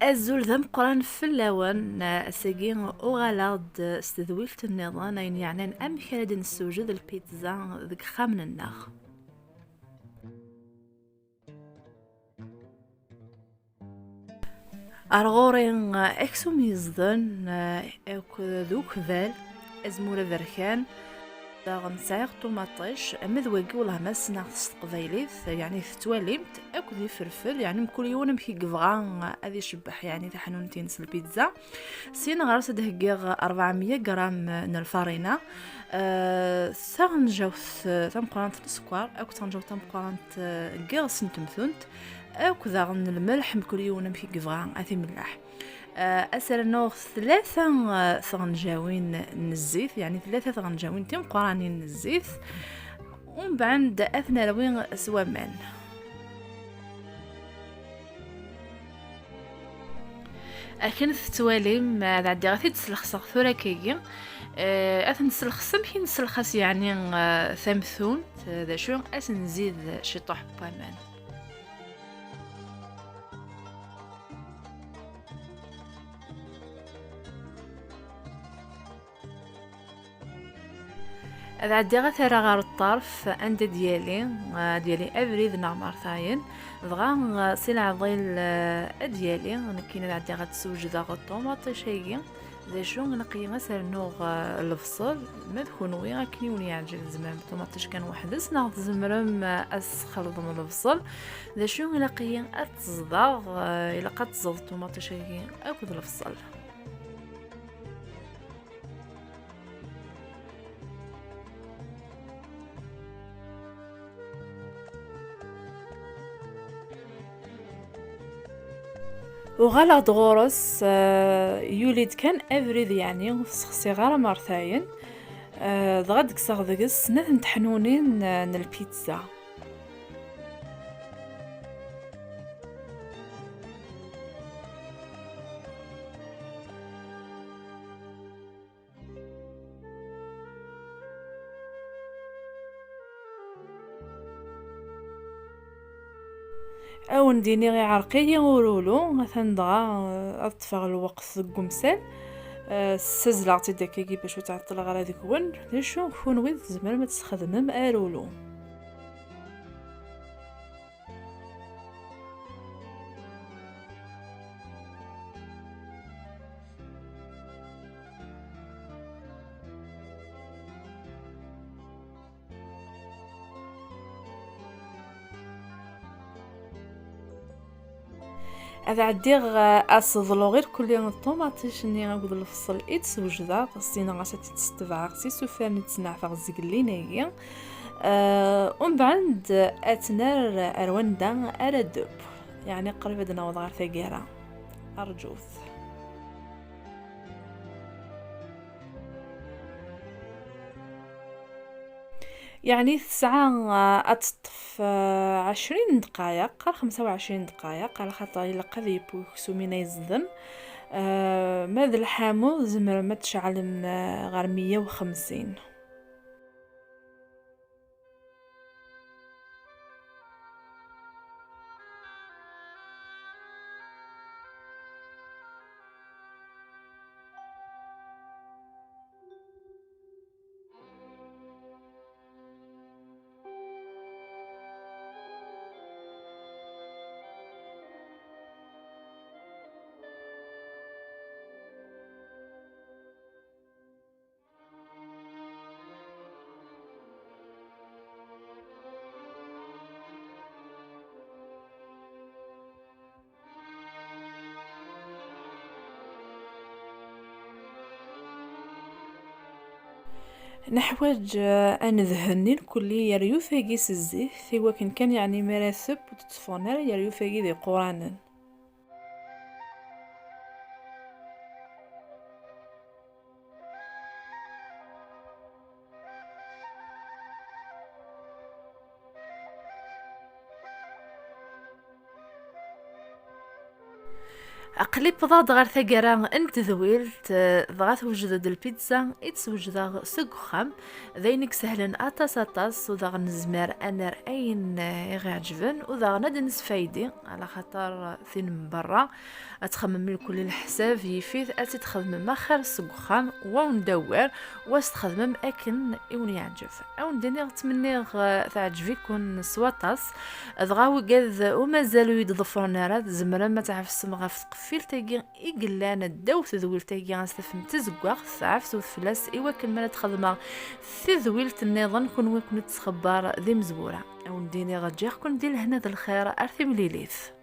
الزول ذا مقران في اللوان اساقي وغلاض استذويلت النظام يعني ام كاد نسوجد البيتزا ذك خامن الناخ ارغورين اكسو ميزدن اك ذوك ذال ازمورة ذركان داغن سايغ طوماطيش مذوقي والله ما سنا تقبايليت يعني ثتواليمت اكو ذي فرفل يعني مكل يوم مكي قفغان اذي شبح يعني تحنونتين البيتزا سين غرس دهقيغ 400 غرام من الفارينة ثغنجوث تم قرانت السكر اكو تنجو تم قرانت قيغ سنتمثنت اكو ذاغن الملح مكل يوم مكي قفغان اثي ملح أسر نوغ ثلاثة ثغنجاوين نزيت يعني ثلاثة ثغنجاوين تيم قرانين نزيت ومن بعد أثنى لوين سوامان أكن تواليم عندي غادي تسلخص ثورة كيكي أثن تسلخص مكين تسلخص يعني ثمثون ذا شو أسن نزيد شي طح بامان هذا عندي غثرة غار الطرف عند ديالي أبريد نعمر ثاين بغا سلع ضيل ديالي نكين عندي غتسوج ذا الطوماطي شيء ذا شو نقي مثلا نوغ الفصل ما تكونوا غاكني وني عجل زمان الطوماطيش كان وحدس ناخذ زمرم اسخلط من الفصل ذا شو نقي اتزضاغ الى قد تزض الطوماطي شيء اخذ الفصل وغلط غورس يوليد كان افريد يعني صغار مرتين دغدك صغدقس نث نتحنونين البيتزا او نديني غي عرقية ورولو مثلا دغا اطفغ الوقت قمسان سزلعتي داكيكي باش تعطل غير هذيك ون نشو كون ويد زعما ما تستخدمم ارولو هذا عديغ اصدلو غير كل يوم الطوماطيش ني غنقول الفصل ايتس وجدا قصينا غاسا تستفع سي سوفر نتسنع فغ الزقلينيه ومن بعد اتنار ارواندا اردوب يعني قريب دنا وضغار ثقيرة ارجوث يعني ساعة أتطف 20 دقايق قال 25 دقايق على خاطر إلا قد يبوكسو من يزدن ماذا الحامو زمر ما تشعل غير 150. نحوج أن ذهني كلي يريو فاقيس الزيت في كان يعني مراسب وتتفونر يريو فاقي ذي قرانن قليب ضاد غير ثقرا انت ذويلت ضغا توجد د البيتزا يتسوجد سوق خام ذينك سهلا اطاس وذا نزمر انا اين يعجبن وذا ندنس فايدي على خاطر ثين من برا اتخمم الكل الحساب يفيد اتتخدم ما خير سوق خام وندور واستخدم اكن يون يعجب او ندير تمني تعجبكم سواطاس ضغا وقاد ومازالو يضفرنا راه زمرا ما تعرف السمغه في تقفيل تاقي إقلان الدو تذويل تاقي غنستفهم تزقواغ تعرف فلاس إوا كلمة تخدمها تذويل النظام كون ويكون تخبر ذي مزبورة أو نديني غجيخ كون دير هنا ذا الخير أرثي مليليث.